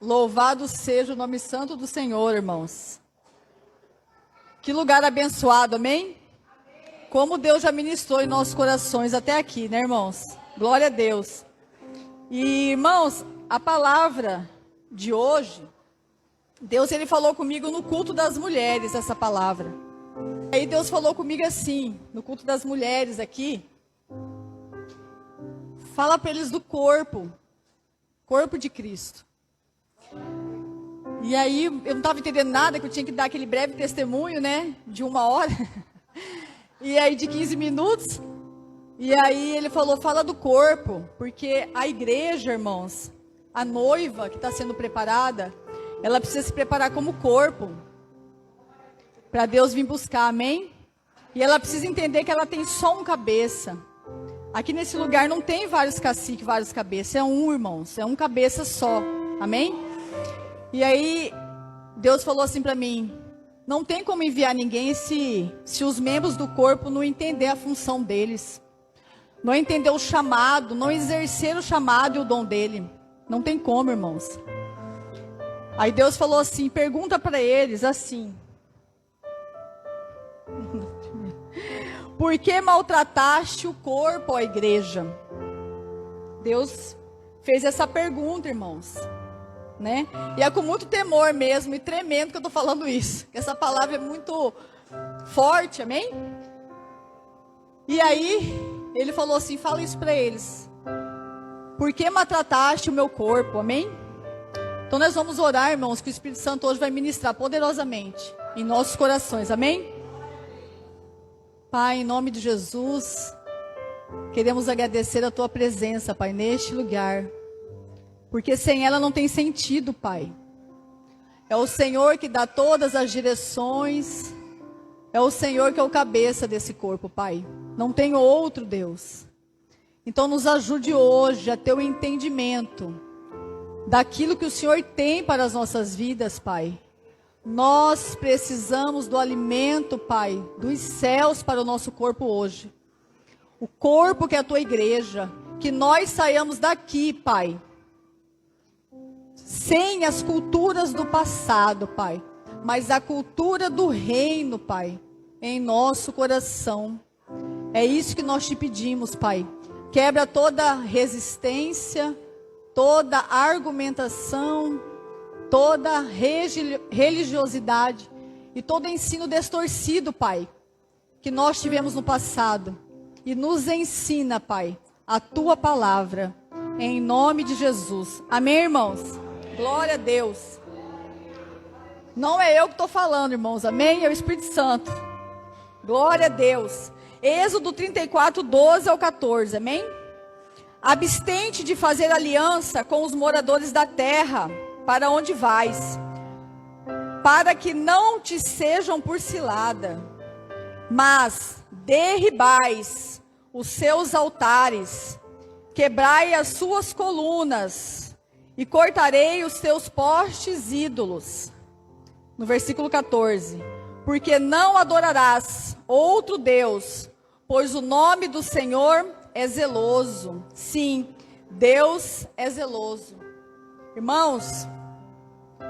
Louvado seja o nome santo do Senhor, irmãos. Que lugar abençoado, amém? Como Deus já ministrou em nossos corações até aqui, né, irmãos? Glória a Deus. E, irmãos, a palavra de hoje, Deus, ele falou comigo no culto das mulheres, essa palavra. Aí Deus falou comigo assim, no culto das mulheres aqui, fala para eles do corpo de Cristo. E aí, eu não estava entendendo nada, que eu tinha que dar aquele breve testemunho, né, de 1 hora, e aí de 15 minutos, e aí ele falou, fala do corpo, porque a igreja, irmãos, a noiva que está sendo preparada, ela precisa se preparar como corpo, para Deus vir buscar, amém? E ela precisa entender que ela tem só um cabeça. Aqui nesse lugar não tem vários caciques, vários cabeças, é um, irmãos, é um cabeça só, amém? E aí, Deus falou assim para mim, não tem como enviar ninguém se os membros do corpo não entender a função deles, não entender o chamado, não exercer o chamado e o dom dele, não tem como, irmãos. Aí Deus falou assim, pergunta para eles assim, por que maltrataste o corpo, ó igreja? Deus fez essa pergunta, irmãos, né? E é com muito temor mesmo e tremendo que eu estou falando isso. Essa palavra é muito forte, amém? E aí, ele falou assim, fala isso para eles. Por que maltrataste o meu corpo, amém? Então nós vamos orar, irmãos, que o Espírito Santo hoje vai ministrar poderosamente em nossos corações, amém? Pai, em nome de Jesus, queremos agradecer a Tua presença, Pai, neste lugar. Porque sem ela não tem sentido, Pai. É o Senhor que dá todas as direções. É o Senhor que é o cabeça desse corpo, Pai. Não tem outro Deus. Então nos ajude hoje a ter o entendimento daquilo que o Senhor tem para as nossas vidas, Pai. Nós precisamos do alimento, Pai, dos céus para o nosso corpo hoje. O corpo que é a Tua igreja. Que nós saiamos daqui, Pai, sem as culturas do passado, Pai, mas a cultura do reino, Pai, em nosso coração. É isso que nós te pedimos, Pai. Quebra toda resistência, toda argumentação, toda religiosidade e todo ensino distorcido, Pai, que nós tivemos no passado. E nos ensina, Pai, a Tua palavra, em nome de Jesus. Amém, irmãos? Glória a Deus. Não é eu que estou falando, irmãos, amém? É o Espírito Santo. Glória a Deus. Êxodo 34, 12 ao 14, amém? Abstente de fazer aliança com os moradores da terra, para onde vais, para que não te sejam por cilada, mas derribais os seus altares, quebrai as suas colunas, e cortarei os teus postes ídolos. No versículo 14. Porque não adorarás outro Deus, pois o nome do Senhor é zeloso. Sim, Deus é zeloso. Irmãos,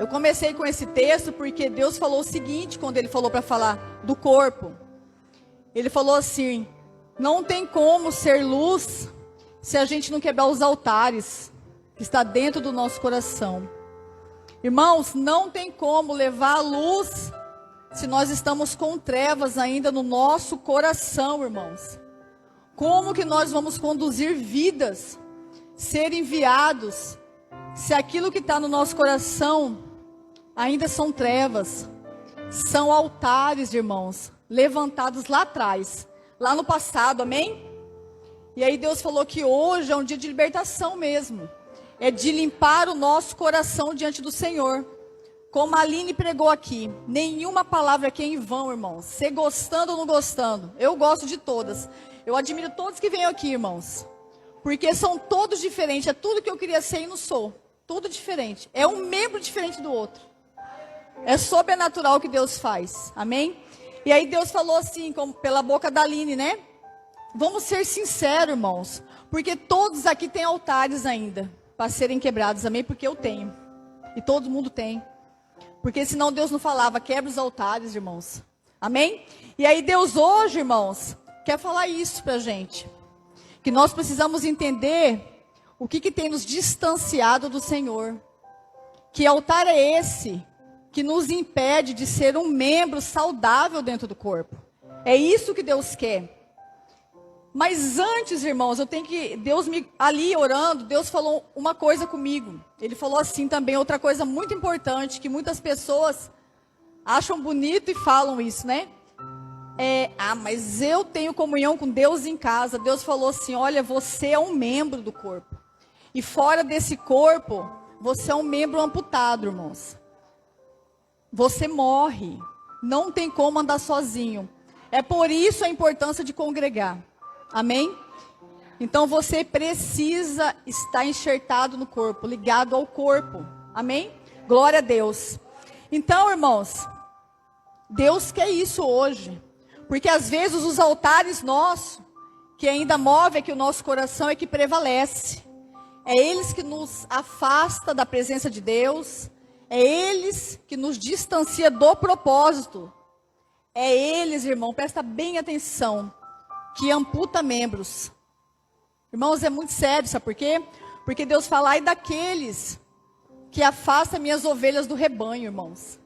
eu comecei com esse texto porque Deus falou o seguinte, quando Ele falou para falar do corpo. Ele falou assim, não tem como ser luz se a gente não quebrar os altares que está dentro do nosso coração. Irmãos, não tem como levar a luz se nós estamos com trevas ainda no nosso coração, irmãos. Como que nós vamos conduzir vidas, ser enviados, se aquilo que está no nosso coração ainda são trevas, são altares, irmãos, levantados lá atrás, lá no passado, amém? E aí Deus falou que hoje é um dia de libertação mesmo. É de limpar o nosso coração diante do Senhor. Como a Aline pregou aqui, nenhuma palavra aqui é em vão, irmãos. Você gostando ou não gostando, eu gosto de todas. Eu admiro todos que vêm aqui, irmãos. Porque são todos diferentes, é tudo que eu queria ser e não sou. Tudo diferente, é um membro diferente do outro. É sobrenatural o que Deus faz, amém? E aí Deus falou assim, como pela boca da Aline, né? Vamos ser sinceros, irmãos. Porque todos aqui têm altares ainda para serem quebrados, amém? Porque eu tenho. E todo mundo tem. Porque senão Deus não falava, quebra os altares, irmãos. Amém? E aí Deus hoje, irmãos, quer falar isso pra gente. Que nós precisamos entender o que tem nos distanciado do Senhor. Que altar é esse que nos impede de ser um membro saudável dentro do corpo? É isso que Deus quer. Mas antes, irmãos, ali orando, Deus falou uma coisa comigo. Ele falou assim também, outra coisa muito importante, que muitas pessoas acham bonito e falam isso, né? Mas eu tenho comunhão com Deus em casa. Deus falou assim, olha, você é um membro do corpo. E fora desse corpo, você é um membro amputado, irmãos. Você morre. Não tem como andar sozinho. É por isso a importância de congregar. Amém? Então você precisa estar enxertado no corpo, ligado ao corpo. Amém? Glória a Deus. Então, irmãos, Deus quer isso hoje. Porque às vezes os altares nossos, que ainda movem aqui o nosso coração, é que prevalece. É eles que nos afasta da presença de Deus. É eles que nos distancia do propósito. É eles, irmão, presta bem atenção, que amputa membros. Irmãos, é muito sério, sabe por quê? Porque Deus fala, ai daqueles que afastam minhas ovelhas do rebanho, irmãos.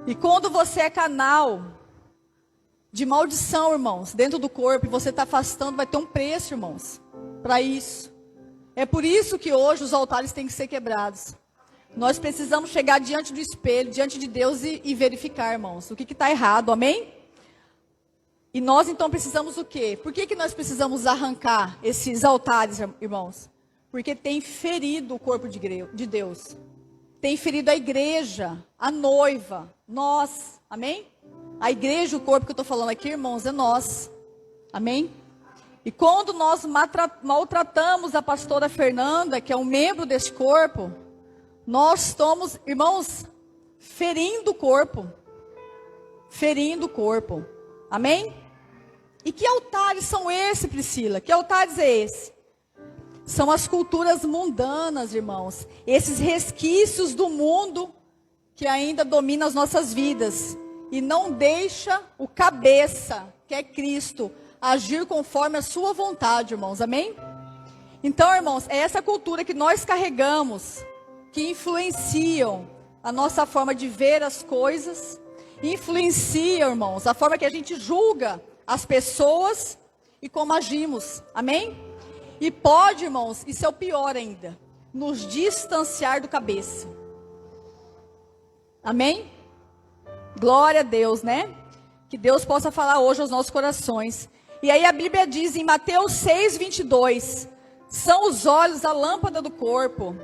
E quando você é canal de maldição, irmãos, dentro do corpo, e você está afastando, vai ter um preço, irmãos, para isso. É por isso que hoje os altares têm que ser quebrados. Nós precisamos chegar diante do espelho, diante de Deus e verificar, irmãos, o que está errado, amém? E nós então precisamos o quê? Por que nós precisamos arrancar esses altares, irmãos? Porque tem ferido o corpo de Deus. Tem ferido a igreja, a noiva, nós, amém? A igreja, o corpo que eu estou falando aqui, irmãos, é nós, amém? E quando nós maltratamos a pastora Fernanda, que é um membro desse corpo, nós estamos, irmãos, ferindo o corpo. Ferindo o corpo. Amém? E que altares são esses, Priscila? Que altares é esse? São as culturas mundanas, irmãos. Esses resquícios do mundo que ainda domina as nossas vidas. E não deixa o cabeça, que é Cristo, agir conforme a sua vontade, irmãos. Amém? Então, irmãos, é essa cultura que nós carregamos, que influenciam a nossa forma de ver as coisas, influenciam, irmãos, a forma que a gente julga as pessoas e como agimos, amém? E pode, irmãos, isso é o pior ainda, nos distanciar do cabeça, amém? Glória a Deus, né? Que Deus possa falar hoje aos nossos corações. E aí a Bíblia diz em Mateus 6:22, são os olhos a lâmpada do corpo.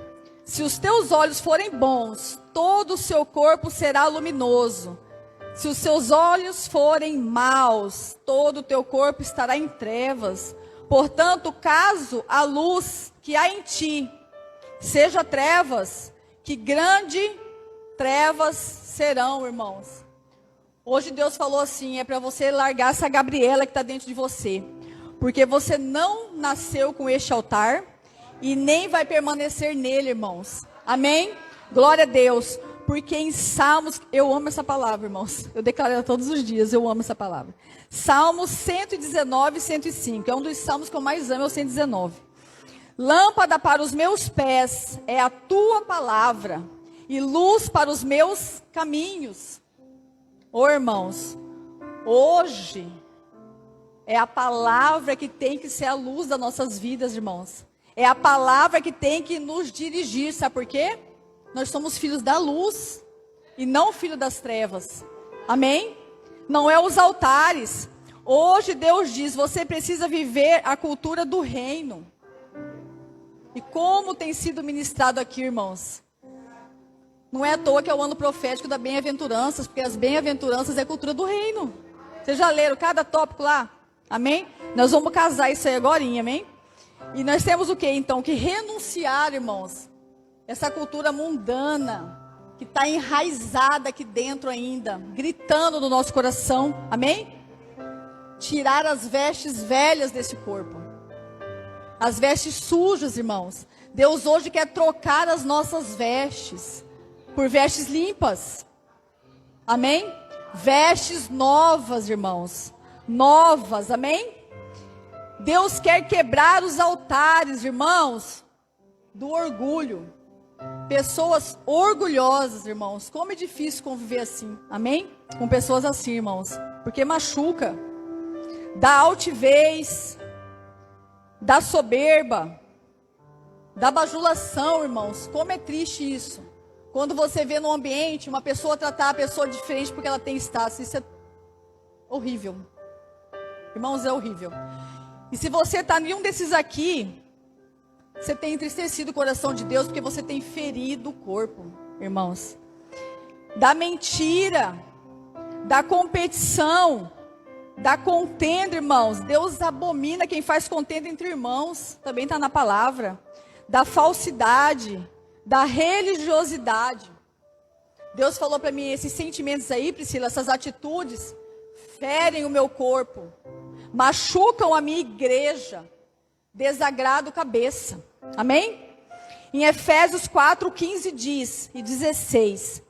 Se os teus olhos forem bons, todo o seu corpo será luminoso. Se os seus olhos forem maus, todo o teu corpo estará em trevas. Portanto, caso a luz que há em ti seja trevas, que grande trevas serão, irmãos. Hoje Deus falou assim, é para você largar essa Gabriela que está dentro de você. Porque você não nasceu com este altar e nem vai permanecer nele, irmãos. Amém? Glória a Deus. Porque em Salmos, eu amo essa palavra, irmãos. Eu declaro ela todos os dias, eu amo essa palavra. Salmos 119 e 105. É um dos salmos que eu mais amo, é o 119. Lâmpada para os meus pés é a tua palavra, e luz para os meus caminhos. Ô irmãos, hoje é a palavra que tem que ser a luz das nossas vidas, irmãos. É a palavra que tem que nos dirigir, sabe por quê? Nós somos filhos da luz e não filhos das trevas. Amém? Não é os altares. Hoje Deus diz, você precisa viver a cultura do reino. E como tem sido ministrado aqui, irmãos? Não é à toa que é o ano profético da bem-aventuranças, porque as bem-aventuranças é a cultura do reino. Vocês já leram cada tópico lá? Amém? Nós vamos casar isso aí agora, amém? E nós temos o que então? Que renunciar, irmãos, essa cultura mundana, que está enraizada aqui dentro ainda, gritando no nosso coração, amém? Tirar as vestes velhas desse corpo, as vestes sujas, irmãos. Deus hoje quer trocar as nossas vestes, por vestes limpas. Amém? Vestes novas, irmãos. Novas, amém? Deus quer quebrar os altares, irmãos, do orgulho. Pessoas orgulhosas, irmãos. Como é difícil conviver assim, amém? Com pessoas assim, irmãos. Porque machuca. Da altivez, da soberba, da bajulação, irmãos. Como é triste isso. Quando você vê no ambiente uma pessoa tratar a pessoa diferente porque ela tem status. Isso é horrível. Irmãos, é horrível. E se você está em um desses aqui, você tem entristecido o coração de Deus porque você tem ferido o corpo, irmãos. Da mentira, da competição, da contenda, irmãos. Deus abomina quem faz contenda entre irmãos. Também está na palavra. Da falsidade, da religiosidade. Deus falou para mim, esses sentimentos aí, Priscila, essas atitudes, ferem o meu corpo, machucam a minha igreja, desagrada a cabeça. Amém? Em Efésios 4:15 diz, e 16,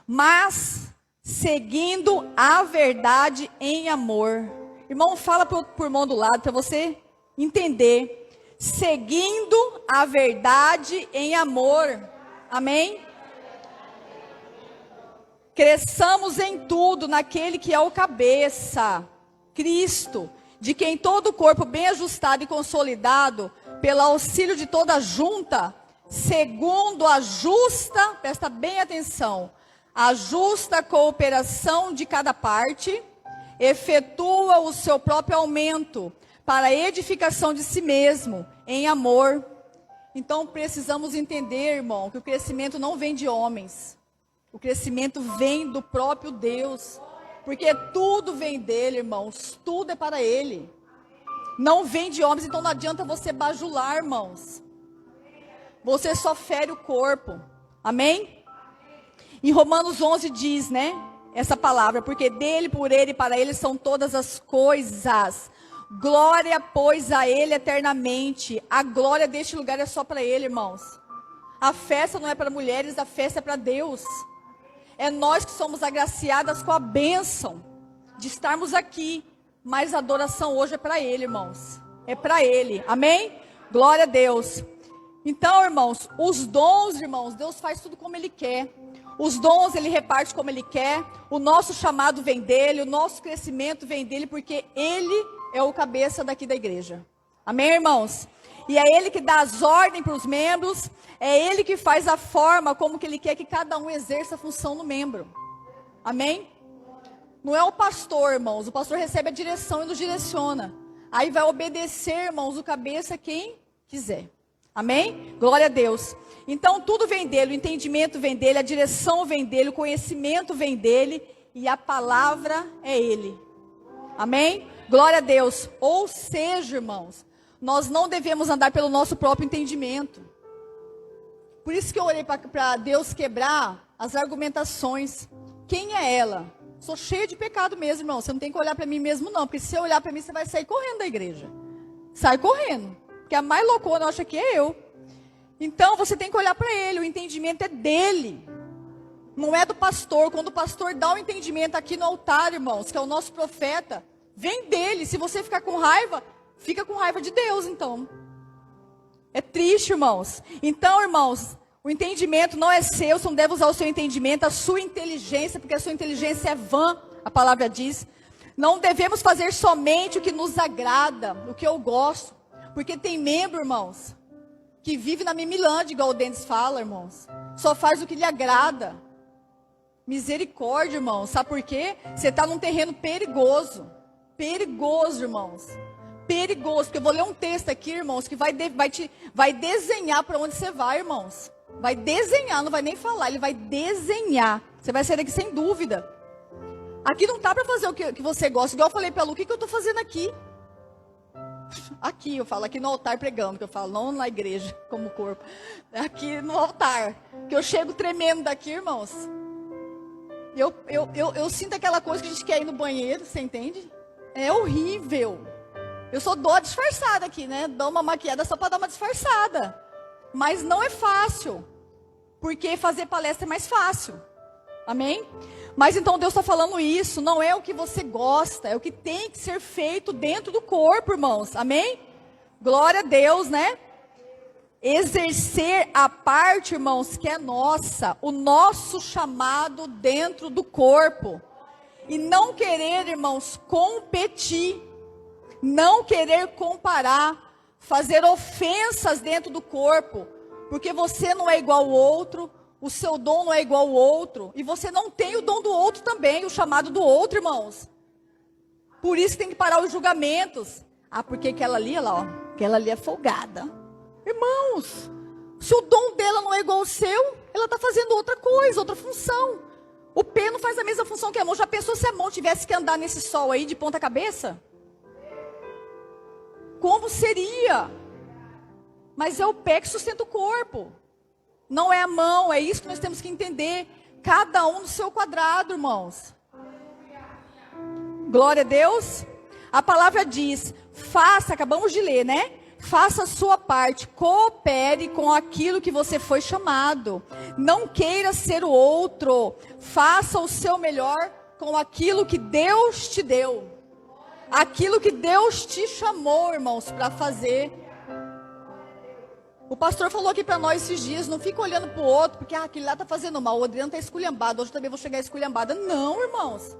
mas seguindo a verdade em amor. Irmão, fala para o irmão do lado, para você entender. Seguindo a verdade em amor. Amém? Cresçamos em tudo naquele que é o cabeça, Cristo, de quem todo o corpo bem ajustado e consolidado, pelo auxílio de toda a junta, segundo a justa, presta bem atenção, a justa cooperação de cada parte, efetua o seu próprio aumento, para a edificação de si mesmo, em amor. Então precisamos entender, irmão, que o crescimento não vem de homens. O crescimento vem do próprio Deus. Porque tudo vem dele, irmãos. Tudo é para ele. Não vem de homens, então não adianta você bajular, irmãos. Você só fere o corpo. Amém? Em Romanos 11 diz, né? Essa palavra, porque dele, por ele e para ele são todas as coisas. Glória, pois, a ele eternamente. A glória deste lugar é só para ele, irmãos. A festa não é para mulheres, a festa é para Deus. É nós que somos agraciadas com a bênção de estarmos aqui. Mas a adoração hoje é para ele, irmãos. É para ele, amém? Glória a Deus. Então, irmãos, os dons, irmãos, Deus faz tudo como ele quer. Os dons ele reparte como ele quer. O nosso chamado vem dele, o nosso crescimento vem dele, porque ele é o cabeça daqui da igreja. Amém, irmãos? E é ele que dá as ordens para os membros. É ele que faz a forma como que ele quer que cada um exerça a função no membro. Amém? Não é o pastor, irmãos. O pastor recebe a direção e nos direciona. Aí vai obedecer, irmãos, o cabeça quem quiser. Amém? Glória a Deus. Então tudo vem dele. O entendimento vem dele. A direção vem dele. O conhecimento vem dele. E a palavra é ele. Amém? Glória a Deus. Ou seja, irmãos, nós não devemos andar pelo nosso próprio entendimento. Por isso que eu orei para Deus quebrar as argumentações. Quem é ela? Sou cheia de pecado mesmo, irmão. Você não tem que olhar para mim mesmo, não. Porque se você olhar para mim, você vai sair correndo da igreja. Sai correndo. Porque a mais loucona acha que é eu. Então, você tem que olhar para ele. O entendimento é dele. Não é do pastor. Quando o pastor dá o entendimento aqui no altar, irmãos, que é o nosso profeta, vem dele. Se você ficar com raiva, fica com raiva de Deus, então. É triste, irmãos. Então, irmãos, o entendimento não é seu. Você não deve usar o seu entendimento, a sua inteligência, porque a sua inteligência é vã, a palavra diz. Não devemos fazer somente o que nos agrada, o que eu gosto. Porque tem membro, irmãos, que vive na Mimilândia, igual o Denis fala, irmãos. Só faz o que lhe agrada. Misericórdia, irmãos. Sabe por quê? Você está num terreno perigoso. Perigoso, irmãos. Perigoso. Porque eu vou ler um texto aqui, irmãos, que vai desenhar para onde você vai, irmãos. Vai desenhar, não vai nem falar. Ele vai desenhar. Você vai sair daqui sem dúvida. Aqui não tá para fazer o que você gosta. Igual eu falei para a Lu, o que eu estou fazendo aqui? Aqui, eu falo aqui no altar pregando, que eu falo, não na igreja, como corpo. Aqui no altar. Que eu chego tremendo daqui, irmãos. Eu sinto aquela coisa que a gente quer ir no banheiro, você entende? É horrível. Eu só dou a disfarçada aqui, né? Dou uma maquiada só para dar uma disfarçada. Mas não é fácil. porque fazer palestra é mais fácil. Amém? Mas então Deus está falando isso, não é o que você gosta, é o que tem que ser feito dentro do corpo, irmãos. Amém? Glória a Deus, né? Exercer a parte, irmãos, que é nossa, o nosso chamado dentro do corpo. E não querer, irmãos, competir, não querer comparar, fazer ofensas dentro do corpo, porque você não é igual ao outro, o seu dom não é igual ao outro, e você não tem o dom do outro também, o chamado do outro, irmãos. Por isso tem que parar os julgamentos. Ah, porque aquela ali, olha lá, ó, aquela ali é folgada. Irmãos, se o dom dela não é igual ao seu, ela está fazendo outra coisa, outra função. O pé não faz a mesma função que a mão. Já pensou se a mão tivesse que andar nesse sol aí de ponta cabeça? Como seria? Mas é o pé que sustenta o corpo. Não é a mão, é isso que nós temos que entender. Cada um no seu quadrado, irmãos. Glória a Deus. A palavra diz, faça, acabamos de ler, né? Faça a sua parte, coopere com aquilo que você foi chamado. Não queira ser o outro. Faça o seu melhor com aquilo que Deus te deu. Aquilo que Deus te chamou, irmãos, para fazer. O pastor falou aqui para nós esses dias, não fica olhando para o outro, porque aquele lá está fazendo mal, o Adriano está esculhambado, hoje eu também vou chegar esculhambada. Não, irmãos.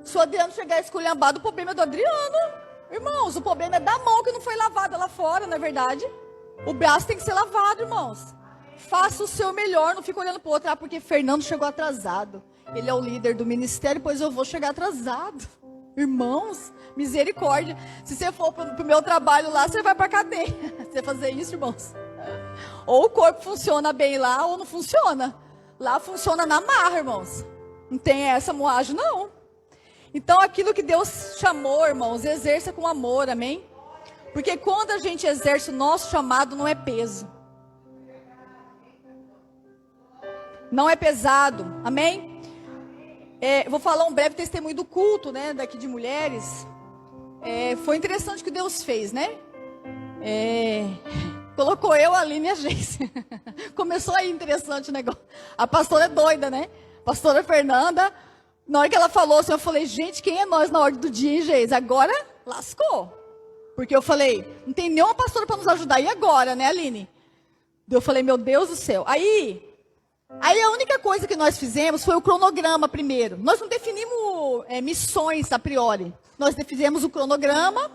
Se o Adriano chegar esculhambado, o problema é do Adriano. Irmãos, o problema é da mão que não foi lavada lá fora, não é verdade? O braço tem que ser lavado, irmãos. Faça o seu melhor, não fica olhando para o outro, porque Fernando chegou atrasado. Ele é o líder do ministério, pois eu vou chegar atrasado. Irmãos, misericórdia. Se você for para o meu trabalho lá, você vai para a cadeia. Você fazer isso, irmãos. Ou o corpo funciona bem lá, ou não funciona. Lá funciona na marra, irmãos. Não tem essa moagem, não. Então, aquilo que Deus chamou, irmãos, exerça com amor, amém? Porque quando a gente exerce o nosso chamado, não é peso. Não é pesado, amém? Vou falar um breve testemunho do culto, né, daqui de mulheres. Foi interessante o que Deus fez, né? Colocou eu, a Aline e a Geise. Começou aí interessante o negócio. A pastora é doida, né? Pastora Fernanda... Na hora que ela falou assim, eu falei, gente, quem é nós na ordem do dia, hein, Geise? Agora lascou. Porque eu falei, não tem nenhuma pastora para nos ajudar. E agora, né, Aline? Eu falei, meu Deus do céu. Aí a única coisa que nós fizemos foi o cronograma primeiro. Nós não definimos missões a priori. Nós definimos o cronograma,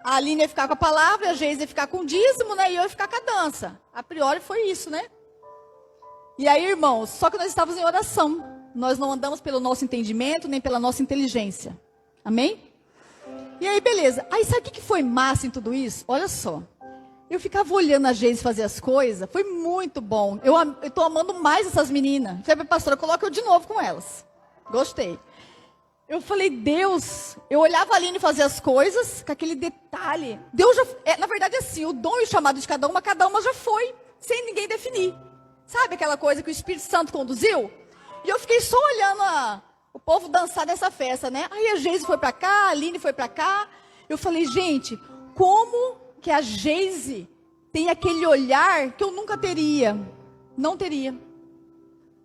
a Aline ia ficar com a palavra, a Geise ia ficar com o dízimo, né, e eu ia ficar com a dança. A priori foi isso, né? E aí, irmãos, só que nós estávamos em oração. Nós não andamos pelo nosso entendimento, nem pela nossa inteligência. Amém? E aí, beleza. Aí, sabe o que foi massa em tudo isso? Olha só. Eu ficava olhando a Geise fazer as coisas. Foi muito bom. Eu estou amando mais essas meninas. Falei, pastora, coloca eu de novo com elas. Gostei. Eu falei, Deus. Eu olhava a Aline fazer as coisas com aquele detalhe. Deus já... na verdade, assim, o dom e o chamado de cada uma já foi. Sem ninguém definir. Sabe aquela coisa que o Espírito Santo conduziu? E eu fiquei só olhando o povo dançar nessa festa, né? Aí a Geise foi para cá, a Aline foi para cá. Eu falei, gente, como que a Geise tem aquele olhar que eu nunca teria? Não teria.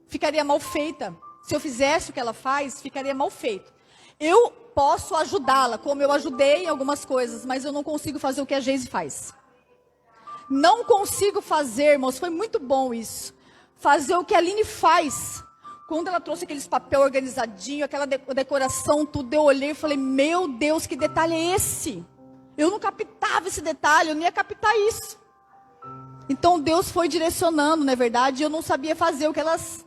Ficaria mal feita. Se eu fizesse o que ela faz, ficaria mal feito. Eu posso ajudá-la, como eu ajudei em algumas coisas, mas eu não consigo fazer o que a Geise faz. Não consigo fazer, irmãos, foi muito bom isso. Fazer o que a Aline faz. Quando ela trouxe aqueles papel organizadinho, aquela decoração, tudo, eu olhei e falei, meu Deus, que detalhe é esse? Eu não captava esse detalhe, eu não ia captar isso. Então Deus foi direcionando, não é verdade? Eu não sabia fazer o que elas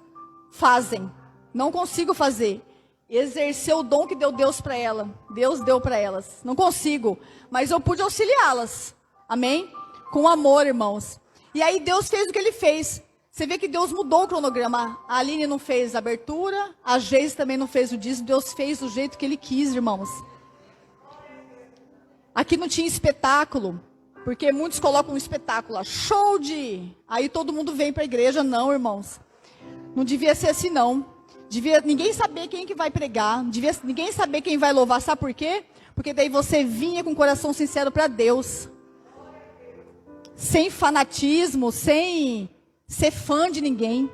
fazem. Não consigo fazer. Exercer o dom que deu Deus para ela. Deus deu para elas. Não consigo, mas eu pude auxiliá-las. Amém? Com amor, irmãos. E aí Deus fez o que Ele fez. Você vê que Deus mudou o cronograma. A Aline não fez a abertura, a Geise também não fez o dízimo. Deus fez do jeito que Ele quis, irmãos. Aqui não tinha espetáculo, porque muitos colocam um espetáculo lá, show de... Aí todo mundo vem para a igreja. Não, irmãos. Não devia ser assim, não. Devia ninguém saber quem que vai pregar. Devia ninguém saber quem vai louvar. Sabe por quê? Porque daí você vinha com o coração sincero para Deus. Sem fanatismo, sem ser fã de ninguém.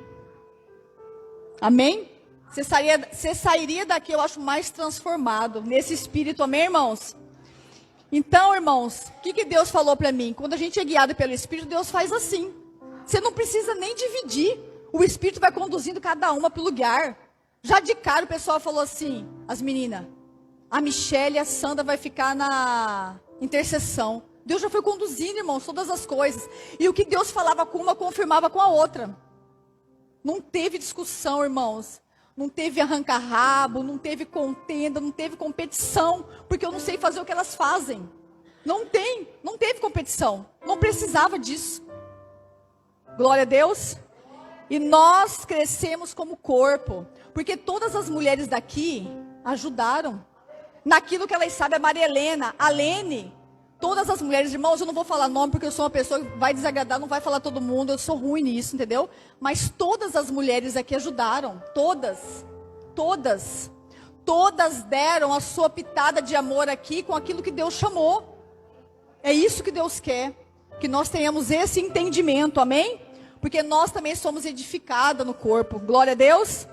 Amém? Você sairia daqui, eu acho, mais transformado nesse espírito. Amém, irmãos? Então, irmãos, o que Deus falou para mim? Quando a gente é guiado pelo Espírito, Deus faz assim. Você não precisa nem dividir. O Espírito vai conduzindo cada uma para o lugar. Já de cara o pessoal falou assim, as meninas, a Michelle e a Sandra vai ficar na intercessão. Deus já foi conduzindo, irmãos, todas as coisas. E o que Deus falava com uma, confirmava com a outra. Não teve discussão, irmãos. Não teve arranca-rabo, não teve contenda, não teve competição, porque eu não sei fazer o que elas fazem. Não teve competição. Não precisava disso. Glória a Deus. E nós crescemos como corpo, porque todas as mulheres daqui ajudaram. Naquilo que elas sabem, a Maria Helena, a Lene, todas as mulheres, irmãos, eu não vou falar nome porque eu sou uma pessoa que vai desagradar, não vai falar todo mundo, eu sou ruim nisso, entendeu? Mas todas as mulheres aqui ajudaram, todas deram a sua pitada de amor aqui com aquilo que Deus chamou. É isso que Deus quer, que nós tenhamos esse entendimento, amém? Porque nós também somos edificadas no corpo, glória a Deus.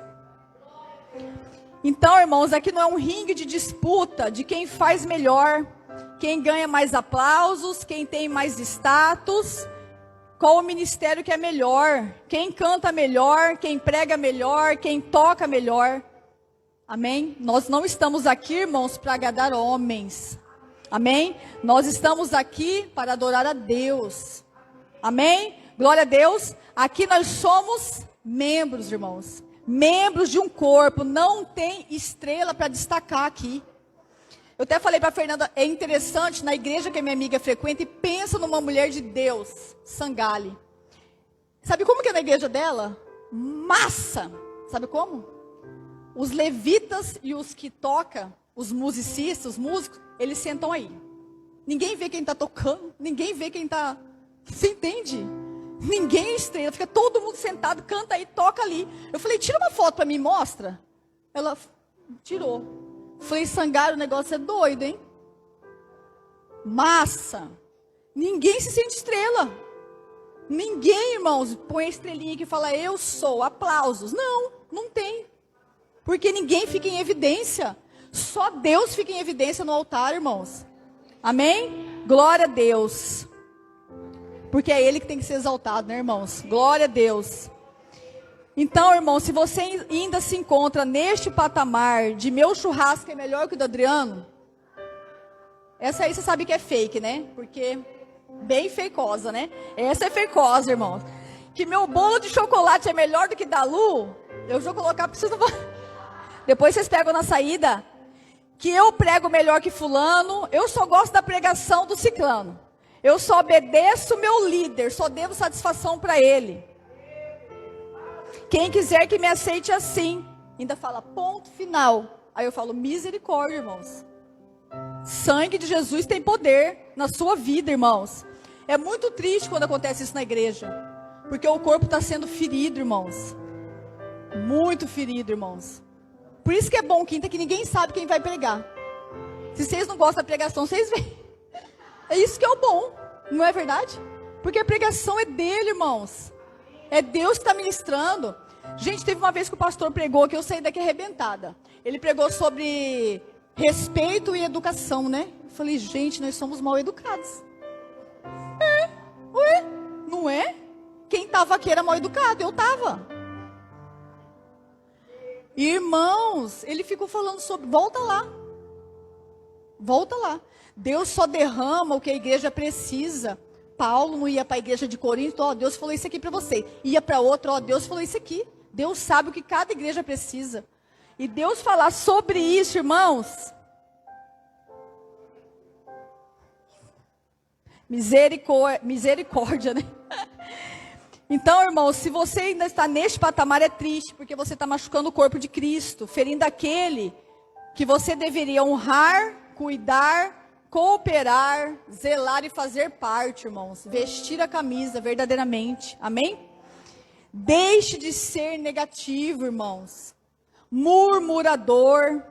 Então, irmãos, aqui não é um ringue de disputa de quem faz melhor, quem ganha mais aplausos, quem tem mais status, qual o ministério que é melhor, quem canta melhor, quem prega melhor, quem toca melhor. Amém? Nós não estamos aqui, irmãos, para agradar homens. Amém? Nós estamos aqui para adorar a Deus. Amém? Glória a Deus. Aqui nós somos membros, irmãos. Membros de um corpo. Não tem estrela para destacar aqui. Eu até falei para a Fernanda, é interessante, na igreja que a minha amiga frequenta, e pensa numa mulher de Deus, Sangali. Sabe como que é na igreja dela? Massa! Sabe como? Os levitas e os que tocam, os musicistas, os músicos, eles sentam aí. Ninguém vê quem está tocando, ninguém vê quem está... Você entende? Ninguém é estrela, fica todo mundo sentado, canta aí, toca ali. Eu falei, tira uma foto para mim, mostra. Ela tirou. Falei, Sangali, o negócio é doido, hein? Massa. Ninguém se sente estrela. Ninguém, irmãos, põe a estrelinha que fala, eu sou, aplausos. Não tem. Porque ninguém fica em evidência. Só Deus fica em evidência no altar, irmãos. Amém? Glória a Deus. Porque é Ele que tem que ser exaltado, né, irmãos? Glória a Deus. Então, irmão, se você ainda se encontra neste patamar de meu churrasco é melhor que o do Adriano, essa aí você sabe que é fake, né? Porque bem fakeosa, né? Essa é fakeosa, irmãos. Que meu bolo de chocolate é melhor do que da Lu, eu vou colocar, preciso... Depois vocês pegam na saída, que eu prego melhor que fulano, eu só gosto da pregação do ciclano. Eu só obedeço meu líder, só devo satisfação para ele. Quem quiser que me aceite assim, ainda fala ponto final. Aí eu falo misericórdia, irmãos. Sangue de Jesus tem poder na sua vida, irmãos. É muito triste quando acontece isso na igreja, porque o corpo está sendo ferido, irmãos. Muito ferido, irmãos. Por isso que é bom quinta, que ninguém sabe quem vai pregar. Se vocês não gostam da pregação, vocês veem. É isso que é o bom, não é verdade? Porque a pregação é dele, irmãos. É Deus que está ministrando. Gente, teve uma vez que o pastor pregou que eu saí daqui arrebentada. Ele pregou sobre respeito e educação, né? Eu falei, gente, nós somos mal educados. Não é? Quem estava aqui era mal educado, eu estava. Irmãos, ele ficou falando sobre, volta lá. Deus só derrama o que a igreja precisa. Paulo não ia para a igreja de Corinto, ó, Deus falou isso aqui para você. Ia para outra, ó, Deus falou isso aqui. Deus sabe o que cada igreja precisa. E Deus falar sobre isso, irmãos. Misericórdia, né? Então, irmãos, se você ainda está neste patamar, é triste, porque você está machucando o corpo de Cristo, ferindo aquele que você deveria honrar, cuidar, cooperar, zelar e fazer parte, irmãos. Vestir a camisa verdadeiramente. Amém? Deixe de ser negativo, irmãos. Murmurador,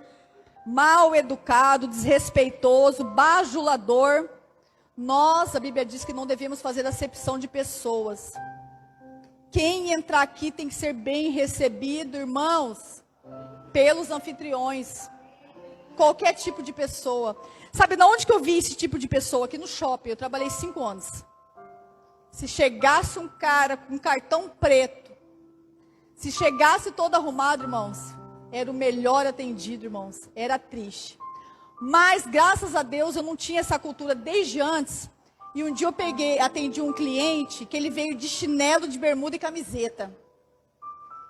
mal educado, desrespeitoso, bajulador. Nós, a Bíblia diz que não devemos fazer acepção de pessoas. Quem entrar aqui tem que ser bem recebido, irmãos, pelos anfitriões. Qualquer tipo de pessoa. Sabe de onde que eu vi esse tipo de pessoa? Aqui no shopping. Eu trabalhei 5 anos. Se chegasse um cara com cartão preto, se chegasse todo arrumado, irmãos, era o melhor atendido, irmãos. Era triste. Mas, graças a Deus, eu não tinha essa cultura desde antes. E um dia eu atendi um cliente que ele veio de chinelo, de bermuda e camiseta.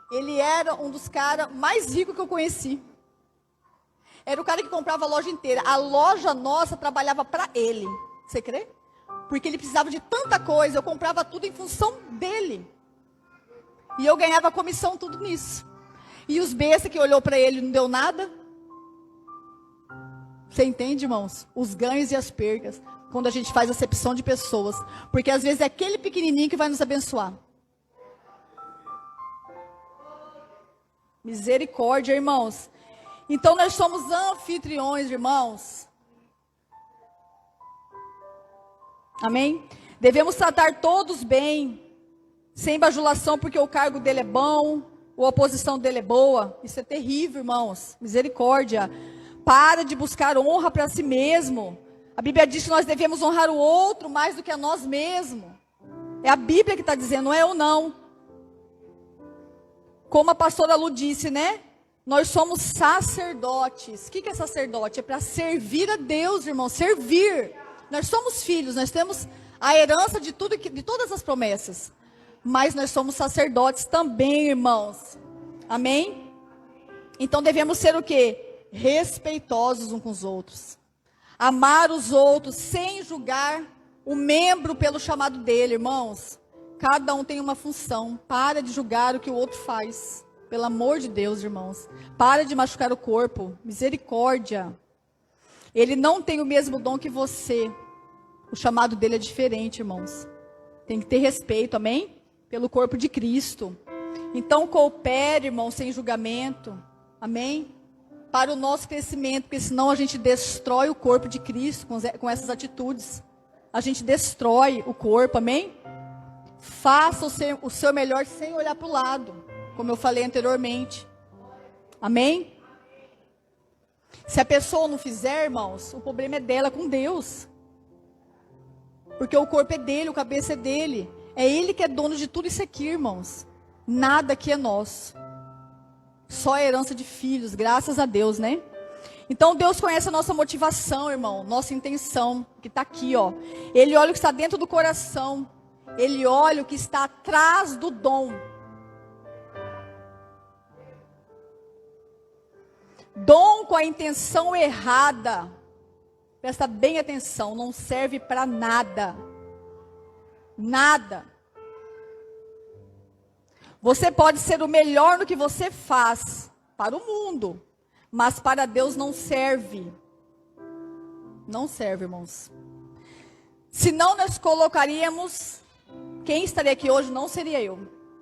Ele era um dos caras mais ricos que eu conheci. Era o cara que comprava a loja inteira. A loja nossa trabalhava para ele. Você crê? Porque ele precisava de tanta coisa. Eu comprava tudo em função dele. E eu ganhava comissão tudo nisso. E os bestas que olhou para ele não deu nada. Você entende, irmãos? Os ganhos e as perdas. Quando a gente faz acepção de pessoas. Porque às vezes é aquele pequenininho que vai nos abençoar. Misericórdia, irmãos. Então nós somos anfitriões, irmãos. Amém? Devemos tratar todos bem, sem bajulação, porque o cargo dele é bom, ou a posição dele é boa. Isso é terrível, irmãos. Misericórdia. Para de buscar honra para si mesmo. A Bíblia diz que nós devemos honrar o outro mais do que a nós mesmos. É a Bíblia que está dizendo, não é eu não. Como a pastora Lu disse, né? Nós somos sacerdotes. O que é sacerdote? É para servir a Deus, irmão. Servir. Nós somos filhos, nós temos a herança de tudo, de todas as promessas. Mas nós somos sacerdotes também, irmãos. Amém? Então devemos ser o quê? Respeitosos uns com os outros. Amar os outros sem julgar o membro pelo chamado dele, irmãos. Cada um tem uma função. Para de julgar o que o outro faz. Pelo amor de Deus, irmãos. Para de machucar o corpo. Misericórdia. Ele não tem o mesmo dom que você. O chamado dele é diferente, irmãos. Tem que ter respeito, amém? Pelo corpo de Cristo. Então coopere, irmão, sem julgamento. Amém? Para o nosso crescimento, porque senão a gente destrói o corpo de Cristo com essas atitudes. A gente destrói o corpo, amém? Faça o seu melhor sem olhar para o lado, como eu falei anteriormente. Amém? Se a pessoa não fizer, irmãos, o problema é dela com Deus. Porque o corpo é dele, o cabeça é dele. É ele que é dono de tudo isso aqui, irmãos. Nada aqui é nosso. Só a herança de filhos, graças a Deus, né? Então Deus conhece a nossa motivação, irmão, nossa intenção, que está aqui, ó. Ele olha o que está dentro do coração. Ele olha o que está atrás do dom. Dom com a intenção errada, presta bem atenção, não serve para nada. Nada. Você pode ser o melhor no que você faz para o mundo, mas para Deus não serve. Não serve, irmãos. Senão nós colocaríamos, quem estaria aqui hoje não seria eu,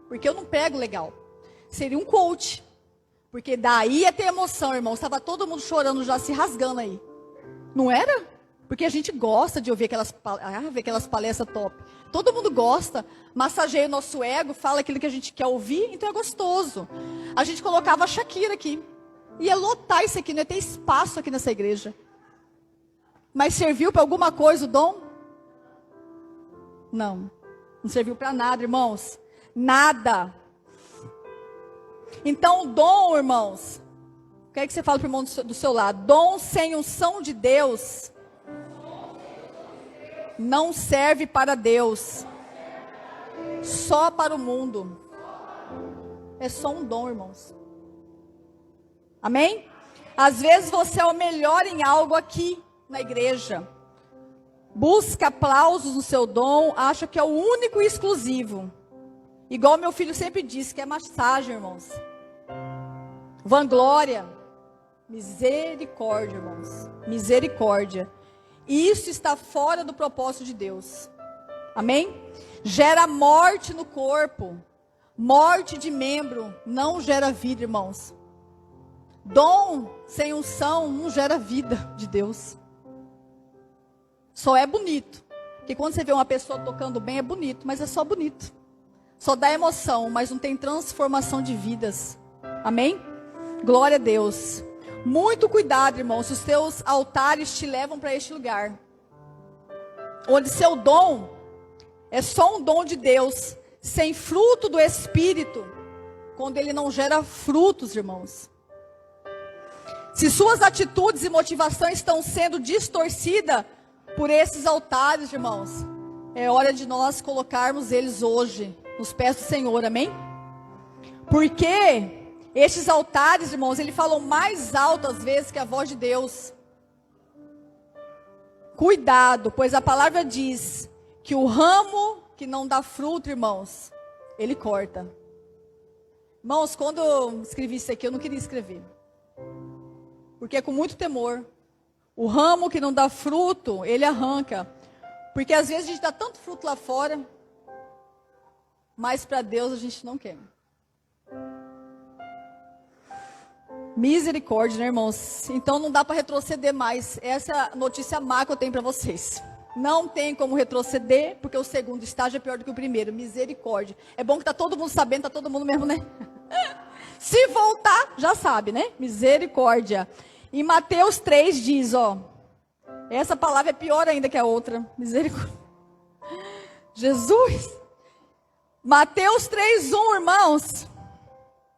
porque eu não prego legal. Seria um coach. Porque daí ia ter emoção, irmão. Estava todo mundo chorando já, se rasgando aí. Não era? Porque a gente gosta de ouvir aquelas palestras top. Todo mundo gosta. Massageia o nosso ego, fala aquilo que a gente quer ouvir, então é gostoso. A gente colocava a Shakira aqui. Ia lotar isso aqui, não ia ter espaço aqui nessa igreja. Mas serviu para alguma coisa o dom? Não. Não serviu para nada, irmãos. Nada. Então, o dom, irmãos, quero que você fale para o irmão do seu lado. Dom sem unção de Deus não serve para Deus, só para o mundo. É só um dom, irmãos. Amém? Às vezes você é o melhor em algo aqui na igreja. Busca aplausos no seu dom, acha que é o único e exclusivo. Igual meu filho sempre disse, que é massagem, irmãos. Vanglória. Misericórdia, irmãos. Misericórdia. Isso está fora do propósito de Deus. Amém? Gera morte no corpo. Morte de membro não gera vida, irmãos. Dom sem unção não gera vida de Deus. Só é bonito. Porque quando você vê uma pessoa tocando bem é bonito, mas é só bonito. só dá emoção, mas não tem transformação de vidas. Amém? Glória a Deus. Muito cuidado, irmão, se os teus altares te levam para este lugar, onde seu dom é só um dom de Deus, sem fruto do Espírito, quando ele não gera frutos, irmãos. Se suas atitudes e motivações estão sendo distorcidas por esses altares, irmãos, é hora de nós colocarmos eles hoje nos pés do Senhor, amém? Porque estes altares, irmãos, eles falam mais alto às vezes que a voz de Deus. Cuidado, pois a palavra diz que o ramo que não dá fruto, irmãos, ele corta. Irmãos, quando eu escrevi isso aqui, eu não queria escrever. Porque é com muito temor. O ramo que não dá fruto, ele arranca. Porque às vezes a gente dá tanto fruto lá fora, mas para Deus a gente não quer. Misericórdia, né, irmãos? Então não dá para retroceder mais. Essa é a notícia má que eu tenho para vocês. Não tem como retroceder, porque o segundo estágio é pior do que o primeiro. Misericórdia. É bom que tá todo mundo sabendo, tá todo mundo mesmo, né? Se voltar, já sabe, né? Misericórdia. Em Mateus 3 diz, ó. Essa palavra é pior ainda que a outra. Misericórdia. Jesus. Mateus 3:1, irmãos.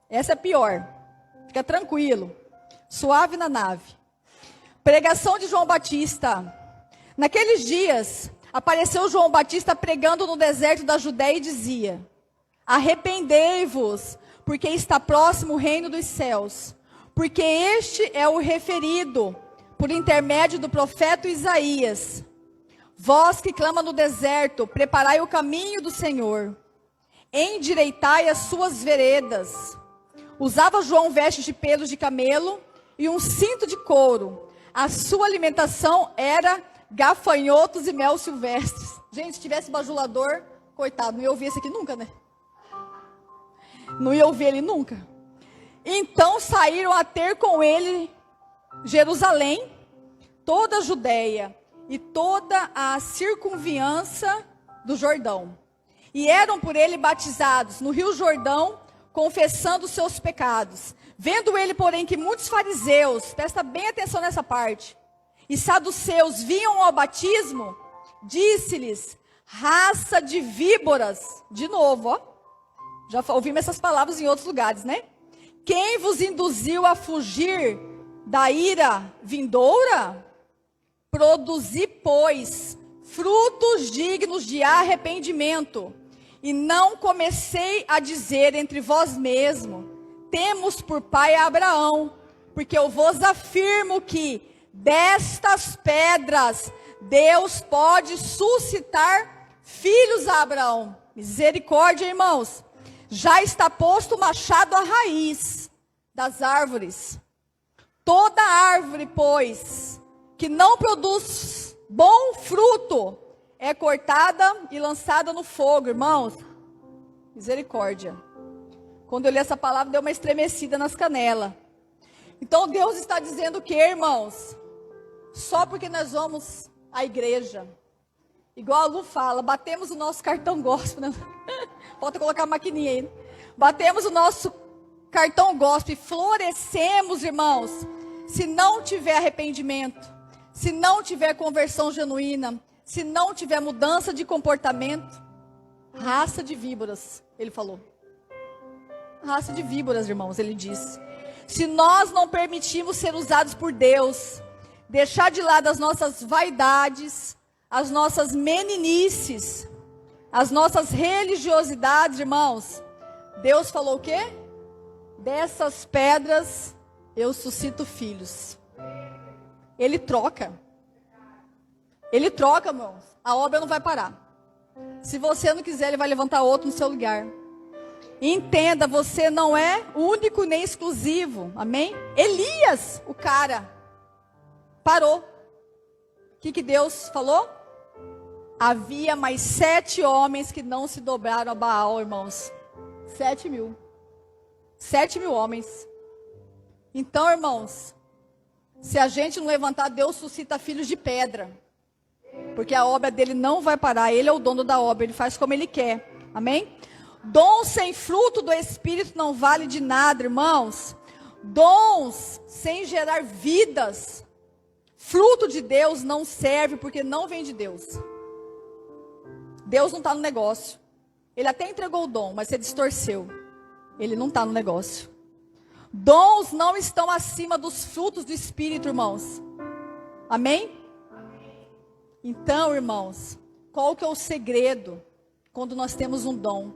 Essa é pior. Fica tranquilo. Suave na nave. Pregação de João Batista. Naqueles dias, apareceu João Batista pregando no deserto da Judéia e dizia: arrependei-vos, porque está próximo o reino dos céus. Porque este é o referido por intermédio do profeta Isaías. Vós que clama no deserto, preparai o caminho do Senhor. Endireitai as suas veredas. Usava João vestes de pelos de camelo e um cinto de couro. A sua alimentação era gafanhotos e mel silvestres. Gente, se tivesse bajulador, coitado, não ia ouvir esse aqui nunca, né? Não ia ouvir ele nunca. Então saíram a ter com ele Jerusalém, toda a Judéia e toda a circunviança do Jordão. E eram por ele batizados no rio Jordão, confessando seus pecados. Vendo ele, porém, que muitos fariseus, presta bem atenção nessa parte, e saduceus vinham ao batismo, disse-lhes: raça de víboras. De novo, ó. Já ouvimos essas palavras em outros lugares, né? Quem vos induziu a fugir da ira vindoura? Produzi, pois, frutos dignos de arrependimento. E não comecei a dizer entre vós mesmos: temos por pai Abraão, porque eu vos afirmo que destas pedras Deus pode suscitar filhos a Abraão. Misericórdia, irmãos. Já está posto o machado à raiz das árvores. Toda árvore, pois, que não produz bom fruto, é cortada e lançada no fogo, irmãos. Misericórdia. Quando eu li essa palavra, deu uma estremecida nas canelas. Então Deus está dizendo que, irmãos, só porque nós vamos à igreja, igual a Lu fala, batemos o nosso cartão gospel, né? Falta colocar a maquininha aí. Batemos o nosso cartão gospel e florescemos, irmãos, se não tiver arrependimento, se não tiver conversão genuína, se não tiver mudança de comportamento. Raça de víboras, ele falou. Raça de víboras, irmãos, ele disse. Se nós não permitimos ser usados por Deus, deixar de lado as nossas vaidades, as nossas meninices, as nossas religiosidades, irmãos, Deus falou o quê? Dessas pedras eu suscito filhos. Ele troca. Ele troca, irmãos. A obra não vai parar. Se você não quiser, ele vai levantar outro no seu lugar. Entenda, você não é único nem exclusivo. Amém? Elias, o cara, parou. O que Deus falou? Havia mais 7 homens que não se dobraram a Baal, irmãos. 7.000. 7.000 homens. Então, irmãos, se a gente não levantar, Deus suscita filhos de pedra. Porque a obra dele não vai parar. Ele é o dono da obra, ele faz como ele quer. Amém? Dom sem fruto do Espírito não vale de nada, irmãos. Dons sem gerar vidas, fruto de Deus não serve porque não vem de Deus. Deus não está no negócio. Ele até entregou o dom, mas você distorceu. Ele não está no negócio. Dons não estão acima dos frutos do Espírito, irmãos. Amém? Então, irmãos, qual que é o segredo quando nós temos um dom?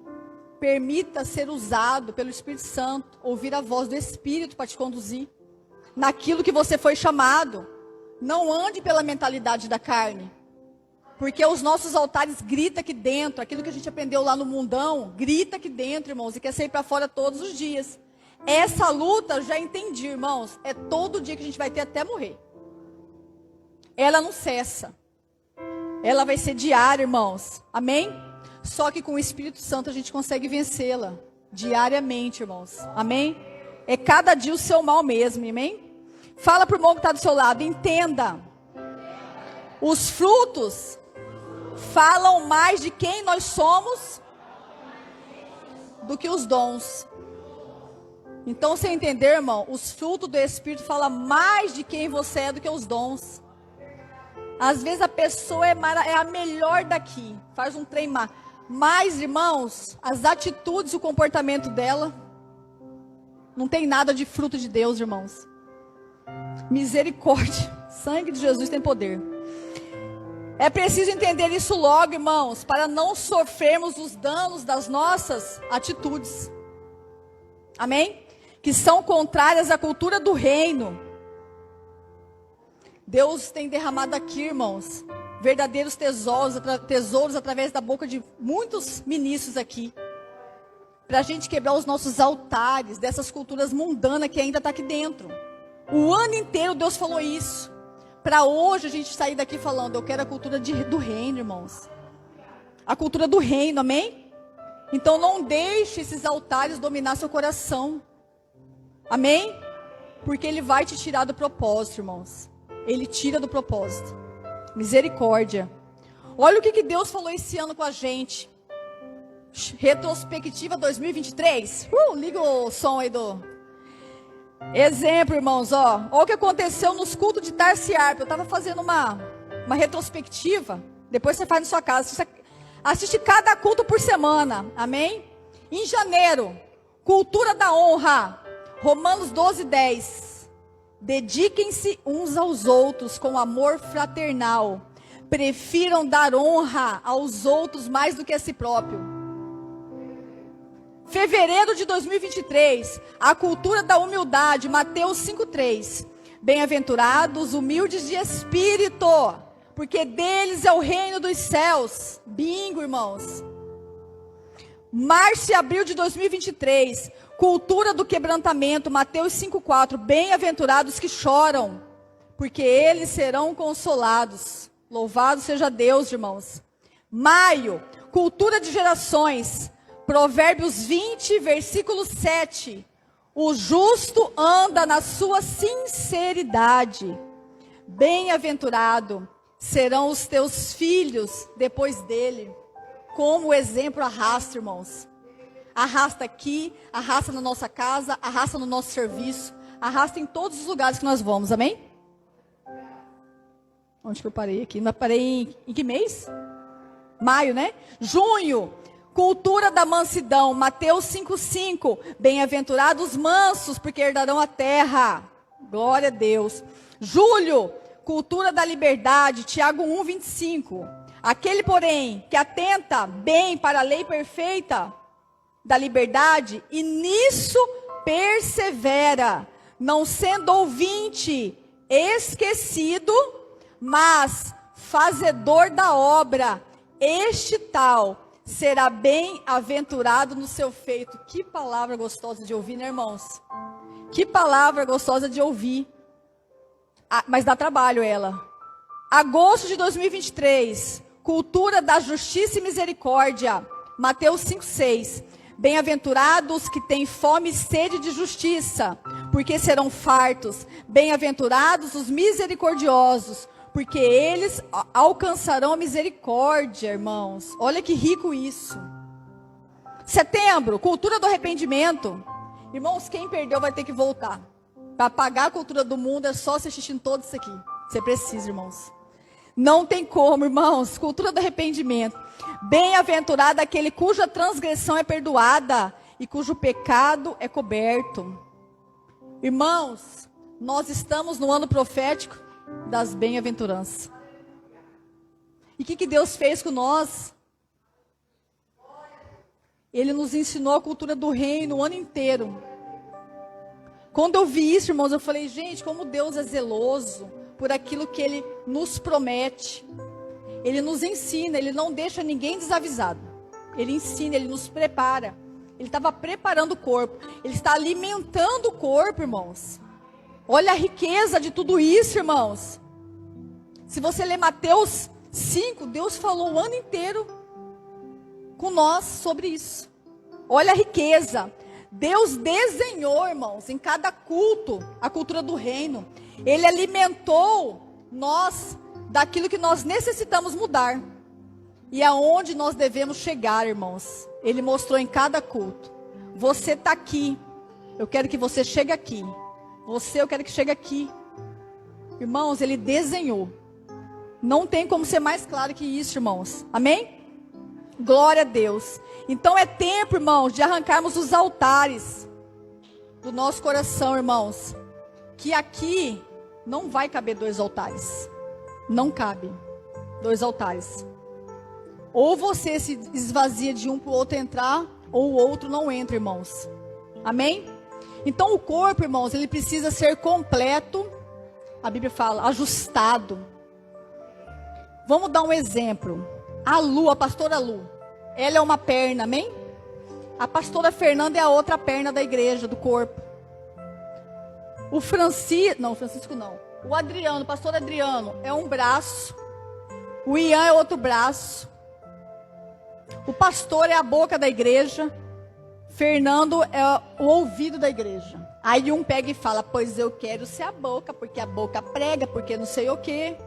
Permita ser usado pelo Espírito Santo, ouvir a voz do Espírito para te conduzir naquilo que você foi chamado. Não ande pela mentalidade da carne, porque os nossos altares gritam aqui dentro, aquilo que a gente aprendeu lá no mundão, grita aqui dentro, irmãos, e quer sair para fora todos os dias. Essa luta, eu já entendi, irmãos, é todo dia que a gente vai ter até morrer. Ela não cessa, ela vai ser diária, irmãos, amém? Só que com o Espírito Santo a gente consegue vencê-la diariamente, irmãos. Amém? É cada dia o seu mal mesmo, amém? Fala para o irmão que está do seu lado, entenda. Os frutos falam mais de quem nós somos do que os dons. Então, você entender, irmão, os frutos do Espírito falam mais de quem você é do que os dons. Às vezes a pessoa é a melhor daqui, faz um trem má. Mas, irmãos, as atitudes, o comportamento dela, não tem nada de fruto de Deus, irmãos. Misericórdia, sangue de Jesus tem poder. É preciso entender isso logo, irmãos, para não sofrermos os danos das nossas atitudes. Amém? Que são contrárias à cultura do reino. Deus tem derramado aqui, irmãos, verdadeiros tesouros através da boca de muitos ministros aqui, para a gente quebrar os nossos altares dessas culturas mundanas que ainda está aqui dentro. O ano inteiro Deus falou isso, para hoje a gente sair daqui falando, eu quero a cultura do reino, irmãos, a cultura do reino, amém? Então não deixe esses altares dominar seu coração, amém? Porque ele vai te tirar do propósito, irmãos, ele tira do propósito. Misericórdia. Olha o que Deus falou esse ano com a gente. Retrospectiva 2023. Liga o som aí do... Exemplo, irmãos, ó. Olha o que aconteceu nos cultos de Tarso e Arpa. Eu estava fazendo uma retrospectiva. Depois você faz na sua casa. Assiste cada culto por semana. Amém? Em janeiro, cultura da honra. Romanos 12:10. Dediquem-se uns aos outros com amor fraternal. Prefiram dar honra aos outros mais do que a si próprio. Fevereiro de 2023, a cultura da humildade, Mateus 5:3. Bem-aventurados, humildes de espírito, porque deles é o reino dos céus. Bingo, irmãos. Março e abril de 2023, cultura do quebrantamento, Mateus 5:4. Bem-aventurados que choram, porque eles serão consolados. Louvado seja Deus, irmãos. Maio, cultura de gerações, Provérbios 20, versículo 7. O justo anda na sua sinceridade. Bem-aventurado serão os teus filhos depois dele. Como o exemplo arrasta, irmãos. Arrasta aqui, arrasta na nossa casa, arrasta no nosso serviço, arrasta em todos os lugares que nós vamos, amém? Onde que eu parei aqui? Eu parei em que mês? Maio, né? Junho, cultura da mansidão, Mateus 5:5. Bem-aventurados os mansos, porque herdarão a terra. Glória a Deus. Julho, cultura da liberdade, Tiago 1:25. Aquele, porém, que atenta bem para a lei perfeita da liberdade, e nisso persevera, não sendo ouvinte esquecido, mas fazedor da obra, este tal será bem-aventurado no seu feito. Que palavra gostosa de ouvir, né, irmãos? Que palavra gostosa de ouvir. Mas dá trabalho ela. Agosto de 2023, cultura da justiça e misericórdia, Mateus 5:6. Bem-aventurados que têm fome e sede de justiça, porque serão fartos. Bem-aventurados os misericordiosos, porque eles alcançarão a misericórdia, irmãos. Olha que rico isso. Setembro, cultura do arrependimento. Irmãos, quem perdeu vai ter que voltar. Para pagar a cultura do mundo é só se assistir todo isso aqui. Você precisa, irmãos. Não tem como, irmãos. Cultura do arrependimento. Bem-aventurado aquele cuja transgressão é perdoada e cujo pecado é coberto. Irmãos, nós estamos no ano profético das bem-aventuranças. E o que Deus fez com nós? Ele nos ensinou a cultura do reino o ano inteiro. Quando eu vi isso, irmãos, eu falei, gente, como Deus é zeloso por aquilo que Ele nos promete. Ele nos ensina, Ele não deixa ninguém desavisado. Ele ensina, Ele nos prepara. Ele estava preparando o corpo. Ele está alimentando o corpo, irmãos. Olha a riqueza de tudo isso, irmãos. Se você ler Mateus 5, Deus falou o ano inteiro com nós sobre isso. Olha a riqueza. Deus desenhou, irmãos, em cada culto, a cultura do reino. Ele alimentou nós daquilo que nós necessitamos mudar. E aonde nós devemos chegar, irmãos. Ele mostrou em cada culto. Você está aqui. Eu quero que você chegue aqui. Eu quero que chegue aqui. Irmãos, Ele desenhou. Não tem como ser mais claro que isso, irmãos. Amém? Glória a Deus. Então é tempo, irmãos, de arrancarmos os altares do nosso coração, irmãos. Que aqui não vai caber 2 altares. Não cabe 2 altares. Ou você se esvazia de um para o outro entrar, ou o outro não entra, irmãos. Amém? Então o corpo, irmãos, ele precisa ser completo. A Bíblia fala, ajustado. Vamos dar um exemplo. A Lu, a pastora Lu, ela é uma perna, amém? A pastora Fernanda é a outra perna da igreja, do corpo. O Francisco não. O Adriano, o pastor Adriano, é um braço. O Ian é outro braço. O pastor é a boca da igreja. Fernando é o ouvido da igreja. Aí um pega e fala, pois eu quero ser a boca, porque a boca prega, porque não sei o quê.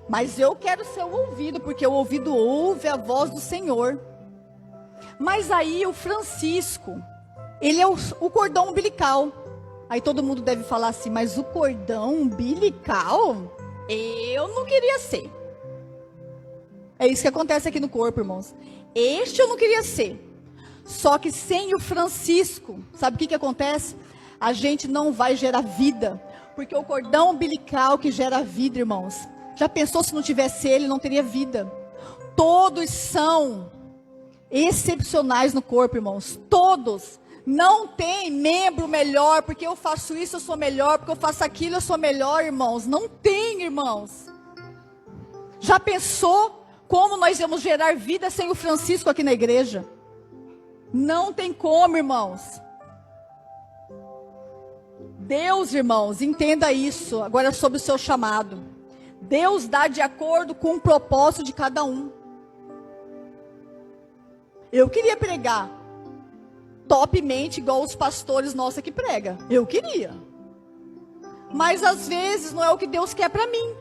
Mas eu quero ser o ouvido, porque o ouvido ouve a voz do Senhor. Mas aí o Francisco, ele é o cordão umbilical. Aí todo mundo deve falar assim, mas o cordão umbilical? Eu não queria ser. É isso que acontece aqui no corpo, irmãos. Este eu não queria ser. Só que sem o Francisco, sabe o que acontece? A gente não vai gerar vida. Porque o cordão umbilical que gera vida, irmãos. Já pensou se não tivesse ele, não teria vida? Todos são excepcionais no corpo, irmãos. Todos. Não tem membro melhor, porque eu faço isso, eu sou melhor, porque eu faço aquilo, eu sou melhor, irmãos. Não tem, irmãos. Já pensou como nós íamos gerar vida sem o Francisco aqui na igreja? Não tem como, irmãos. Deus, irmãos, entenda isso. Agora sobre o seu chamado. Deus dá de acordo com o propósito de cada um. Eu queria pregar topmente igual os pastores nossos que pregam. Eu queria. Mas às vezes não é o que Deus quer para mim.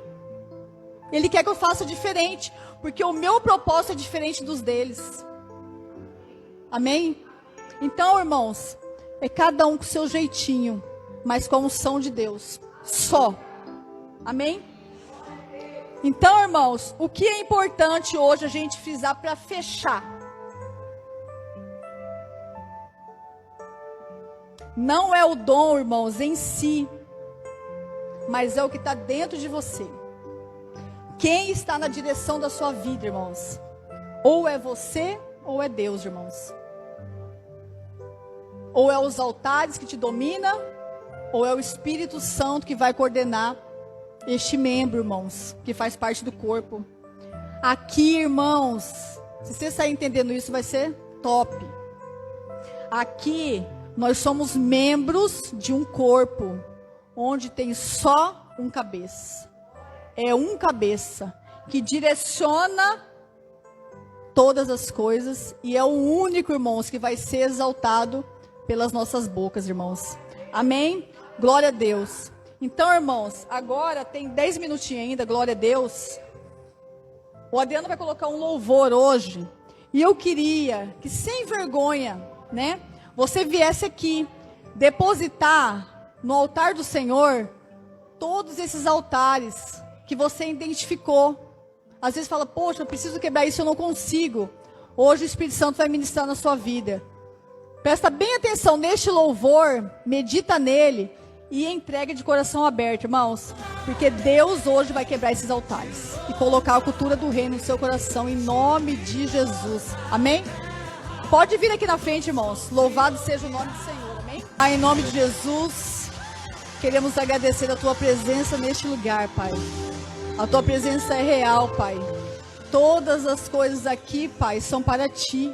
Ele quer que eu faça diferente. Porque o meu propósito é diferente dos deles. Amém? Então, irmãos, é cada um com o seu jeitinho. Mas com a unção de Deus. Só. Amém? Então, irmãos, o que é importante hoje a gente frisar para fechar? Não é o dom, irmãos, em si, mas é o que está dentro de você. Quem está na direção da sua vida, irmãos? Ou é você, ou é Deus, irmãos. Ou é os altares que te dominam, ou é o Espírito Santo que vai coordenar este membro, irmãos, que faz parte do corpo. Aqui, irmãos, se você sair entendendo isso, vai ser top. Aqui, nós somos membros de um corpo, onde tem só um cabeça. É um cabeça, que direciona todas as coisas, e é o único, irmãos, que vai ser exaltado pelas nossas bocas, irmãos. Amém? Glória a Deus. Então, irmãos, agora tem 10 minutinhos ainda, glória a Deus. O Adriano vai colocar um louvor hoje. E eu queria que, sem vergonha, né, você viesse aqui depositar no altar do Senhor todos esses altares que você identificou. Às vezes fala, poxa, eu preciso quebrar isso, eu não consigo. Hoje o Espírito Santo vai ministrar na sua vida. Presta bem atenção neste louvor, medita nele e entrega de coração aberto, irmãos. Porque Deus hoje vai quebrar esses altares e colocar a cultura do reino no seu coração, em nome de Jesus. Amém? Pode vir aqui na frente, irmãos. Louvado seja o nome do Senhor. Amém? Pai, em nome de Jesus, queremos agradecer a tua presença neste lugar, Pai. A tua presença é real, Pai. Todas as coisas aqui, Pai, são para ti.